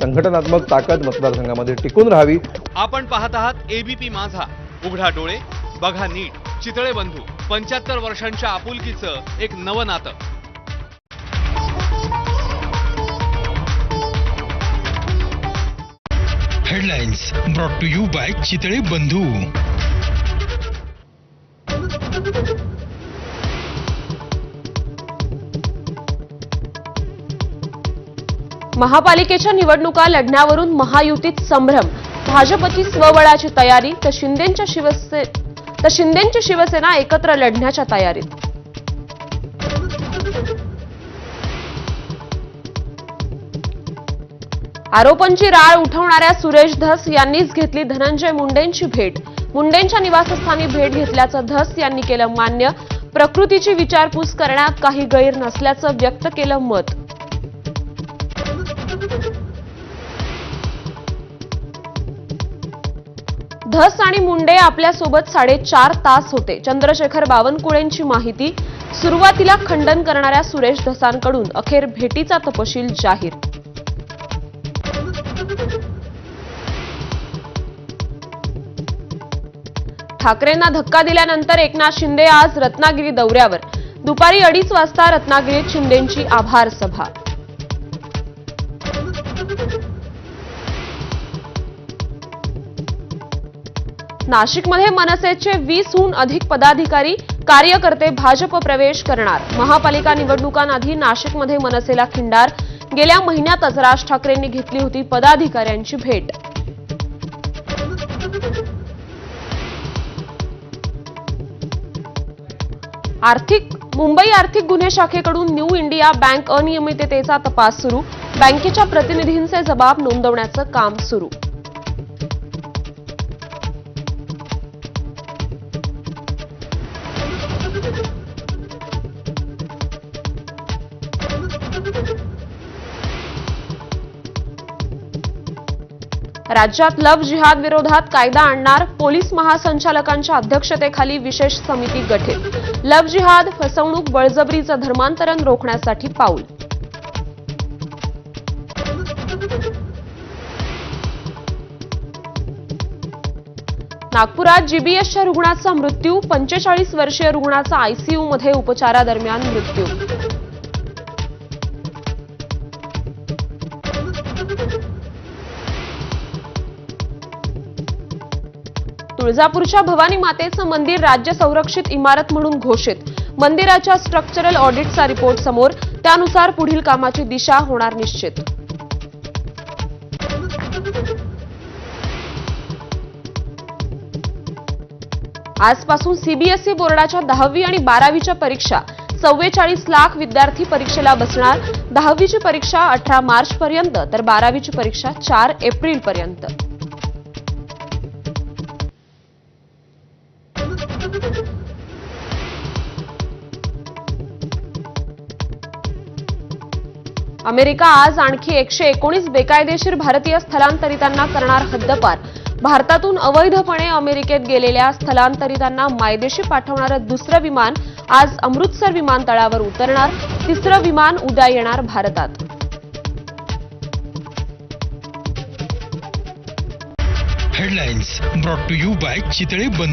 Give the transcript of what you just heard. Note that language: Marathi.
संघटनात्मक ताकद मतदारसंघामध्ये टिकून राहावी। आपण पाहत आहात एबीपी माझा, उघडा डोळे बघा नीट। चितळे बंधू 75 वर्षांच्या आपुलकीचं एक नवं नातं। Headlines brought to you by Chitale Bandhu. महापालिकेच्या निवडणुका लढण्यावरून महायुतीत संभ्रम, भाजपची स्वबळाची तयारी तर शिंदेची शिवसेना एकत्र लढण्याच्या तयारीत। आरोपांची राळ उठवणाऱ्या सुरेश धस यांनीच घेतली धनंजय मुंडेंची भेट। मुंडेंच्या निवासस्थानी भेट घेतल्याचं धस यांनी केलं मान्य। प्रकृतीची विचारपूस करण्यात काही गैर नसल्याचं व्यक्त केलं मत। धस आणि मुंडे आपल्यासोबत 4.5 तास होते। चंद्रशेखर बावनकुळेंची माहिती। सुरुवातीला खंडन करणाऱ्या सुरेश धसांकडून अखेर भेटीचा तपशील जाहीर। ठाकरेंना धक्का दिल्यानंतर एकनाथ शिंदे आज रत्नागिरी दौऱ्यावर। दुपारी 2:30 वाजता रत्नागिरीत शिंदेंची आभार सभा। नाशिकमध्ये मनसेचे 20हून अधिक पदाधिकारी कार्यकर्ते भाजप प्रवेश करणार। महापालिका निवडणुकांआधी नाशिकमध्ये मनसेला खिंडार। गेल्या महिन्यातच राज ठाकरेंनी घेतली होती पदाधिकाऱ्यांची भेट। मुंबई आर्थिक गुन्हे शाखेकडून न्यू इंडिया बँक अनियमिततेचा तपास सुरू। बँकेच्या प्रतिनिधींचे जबाब नोंदवण्याचं काम सुरू। राज्यात लव्ह जिहाद विरोधात कायदा आणणार। पोलीस महासंचालकांच्या अध्यक्षतेखाली विशेष समिती गठीत। लव्ह जिहाद, फसवणूक, बळजबरीचं धर्मांतरण रोखण्यासाठी पाऊल। नागपुरात जीबीएसच्या रुग्णाचा मृत्यू। 45 वर्षीय रुग्णाचा आयसीयूमध्ये उपचारादरम्यान मृत्यू। तुळजापूरच्या भवानी मातेचं मंदिर राज्य संरक्षित इमारत म्हणून घोषित। मंदिराच्या स्ट्रक्चरल ऑडिटचा रिपोर्ट समोर। त्यानुसार पुढील कामाची दिशा होणार निश्चित। आजपासून सीबीएसई बोर्डाच्या 10वी आणि 12वीच्या परीक्षा। 44 लाख विद्यार्थी परीक्षेला बसणार। 10वीची परीक्षा 18 मार्च पर्यंत तर 12वीची परीक्षा 4 एप्रिल पर्यंत। अमेरिका आज आणखी 119 बेकायदेशीर भारतीय स्थलांतरितांना करणार हद्दपार। भारतातून अवैधपणे अमेरिकेत गेलेल्या स्थलांतरितांना मायदेशी पाठवणारं दुसरं विमान आज अमृतसर विमानतळावर उतरणार। तिसरं विमान उद्या येणार भारतात। Headlines brought to you by Chitale बंधू।